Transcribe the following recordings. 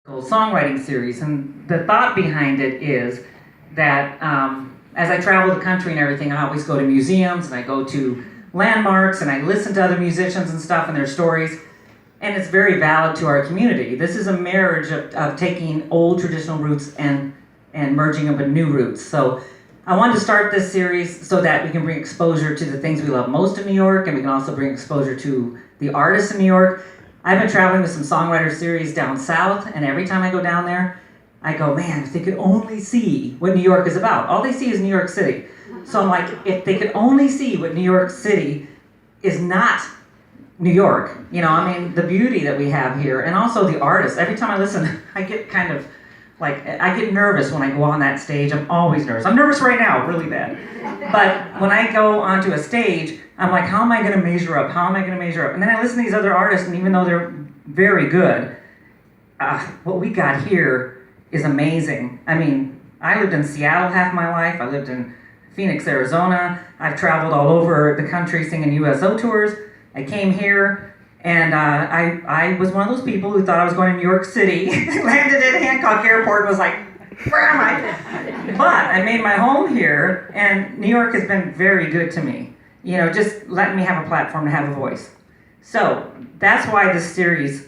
songwriting series, and the thought behind it is that as I travel the country and everything, I always go to museums and I go to landmarks and I listen to other musicians and stuff and their stories, and it's very valid to our community. This is a marriage of taking old traditional roots and merging them with new roots. So I wanted to start this series so that we can bring exposure to the things we love most in New York, and we can also bring exposure to the artists in New York. I've been traveling with some songwriter series down south, and every time I go down there, I go, man, if they could only see what New York is about. All they see is New York City. So I'm like, if they could only see what New York City is not New York. You know, I mean, the beauty that we have here, and also the artists. Every time I listen, I get kind of like, I get nervous when I go on that stage. I'm always nervous. I'm nervous right now, really bad. But when I go onto a stage, I'm like, how am I going to measure up? How am I going to measure up? And then I listen to these other artists, and even though they're very good, what we got here is amazing. I mean, I lived in Seattle half my life. I lived in Phoenix, Arizona. I've traveled all over the country singing USO tours. I came here, and I was one of those people who thought I was going to New York City, landed at Hancock Airport, and was like, where am I? But I made my home here, and New York has been very good to me. You know, just letting me have a platform to have a voice. So that's why this series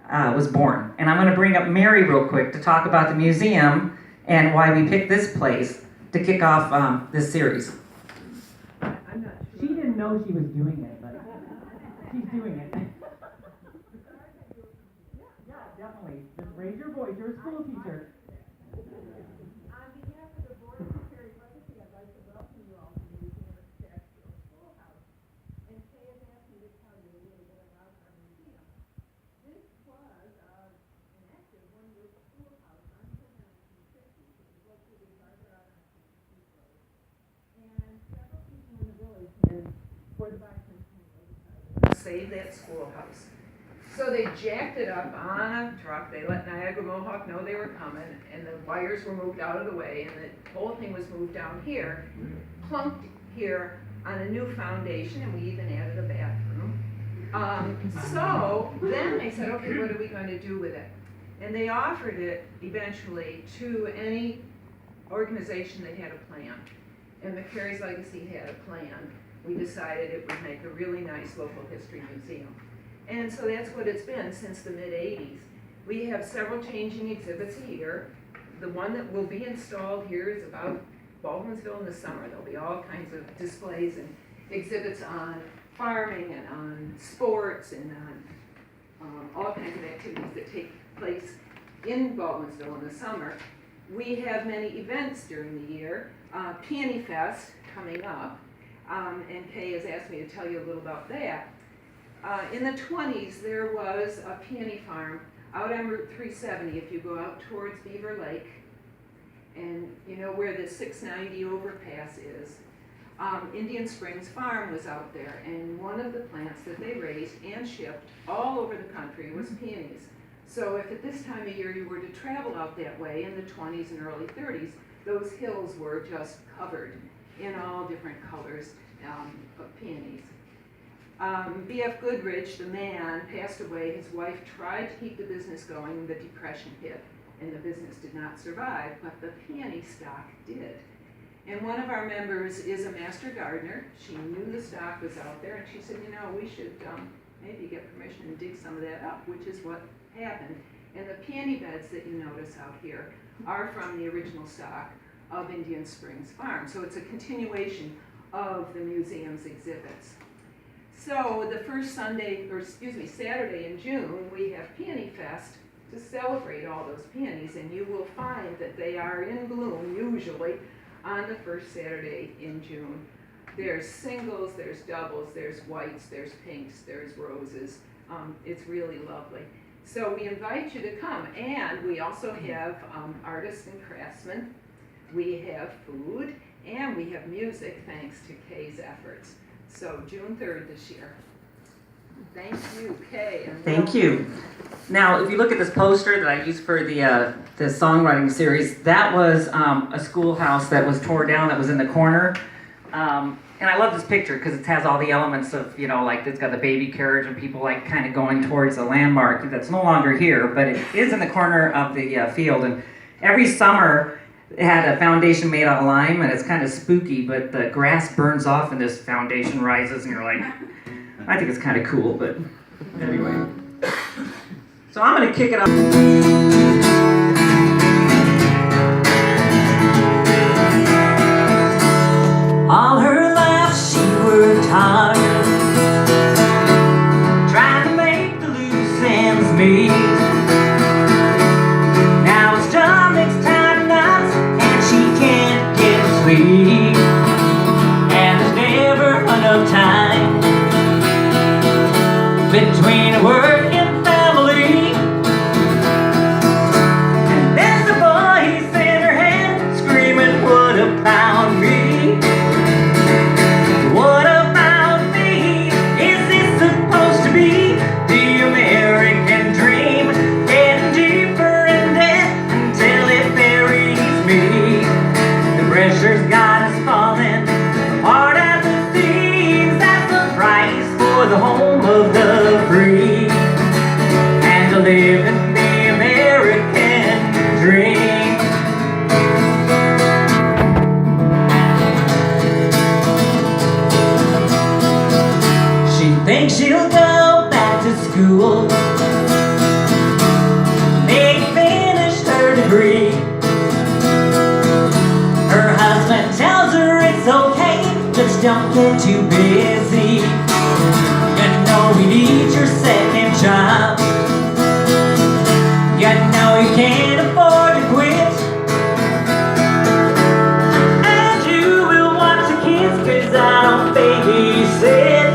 was born. And I'm going to bring up Mary real quick to talk about the museum and why we picked this place to kick off this series. She didn't know she was doing it, but she's doing it. Yeah, definitely. Just raise your voice. You're a school teacher. On behalf of the board of Perry Legacy, I'd like to welcome you all to the Museum of Statue of Schoolhouse. And Kay has asked me to tell you a little bit about our museum. This was an active one-year schoolhouse until 1950. It was located farther out on St. Road. And several people in the village and for the bicentennial decided to save that schoolhouse. So they jacked it up on a truck. They let Niagara Mohawk know they were coming, and the wires were moved out of the way, and the whole thing was moved down here, plunked here on a new foundation, and we even added a bathroom. So then they said, okay, what are we going to do with it? And they offered it eventually to any organization that had a plan. And McCary's Legacy had a plan. We decided it would make a really nice local history museum. And so that's what it's been since the mid-'80s. We have several changing exhibits a year. The one that will be installed here is about Baldwinsville in the summer. There'll be all kinds of displays and exhibits on farming and on sports and on all kinds of activities that take place in Baldwinsville in the summer. We have many events during the year. Peony Fest coming up, and Kay has asked me to tell you a little about that. In the 20s, there was a peony farm out on Route 370 if you go out towards Beaver Lake, and you know where the 690 overpass is. Indian Springs Farm was out there, and one of the plants that they raised and shipped all over the country was peonies. So if at this time of year you were to travel out that way in the 20s and early 30s, those hills were just covered in all different colors of peonies. B.F. Goodrich, the man, passed away. His wife tried to keep the business going. The Depression hit, and the business did not survive, but the peony stock did. And one of our members is a master gardener. She knew the stock was out there, and she said, you know, we should maybe get permission to dig some of that up, which is what happened. And the peony beds that you notice out here are from the original stock of Indian Springs Farm. So it's a continuation of the museum's exhibits. So the first Saturday in June, we have Peony Fest to celebrate all those peonies, and you will find that they are in bloom usually on the first Saturday in June. There's singles, there's doubles, there's whites, there's pinks, there's roses. It's really lovely. So we invite you to come, and we also have artists and craftsmen. We have food, and we have music thanks to Kay's efforts. So June 3rd this year. Thank you, Kay. Thank you. Now, if you look at this poster that I used for the songwriting series, that was a schoolhouse that was torn down that was in the corner. And I love this picture because it has all the elements of, you know, like it's got the baby carriage and people like kind of going towards a landmark that's no longer here, but it is in the corner of the field. And every summer it had a foundation made out of lime, and it's kind of spooky, but the grass burns off and this foundation rises, and you're like, I think it's kind of cool, but anyway. So I'm going to kick it up. All her life she worked hard, trying to make the loose ends meet. Now it's stomach's tied knots and she can't get sleep, and there's never enough time between work and family. And there's the voice in her head screaming, what about me? What about me? Is this supposed to be the American dream? Getting deeper in debt until it buries me. The pressure's got us falling apart at the seams. That's the price for the home of the free and to live in the American dream. Thinks she'll go back to school, maybe finish her degree. Her husband tells her it's okay, just don't get too busy. You know you need your second job. You know you can't afford to quit, and you will watch the kids 'cause I don't babysit.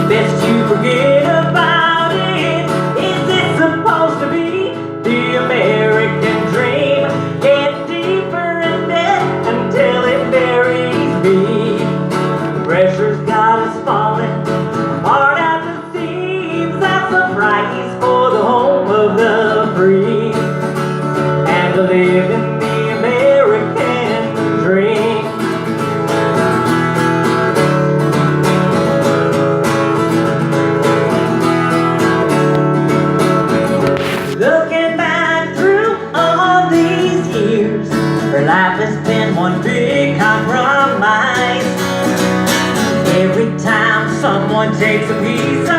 Best you forget about it. Is this supposed to be the American dream? Get deeper in debt until it buries me. The pressure's got us falling apart at the seams. That's the price for the home of the free and to live in the American dream. Looking back through all these years, her life has been one big compromise. Every time someone takes a piece of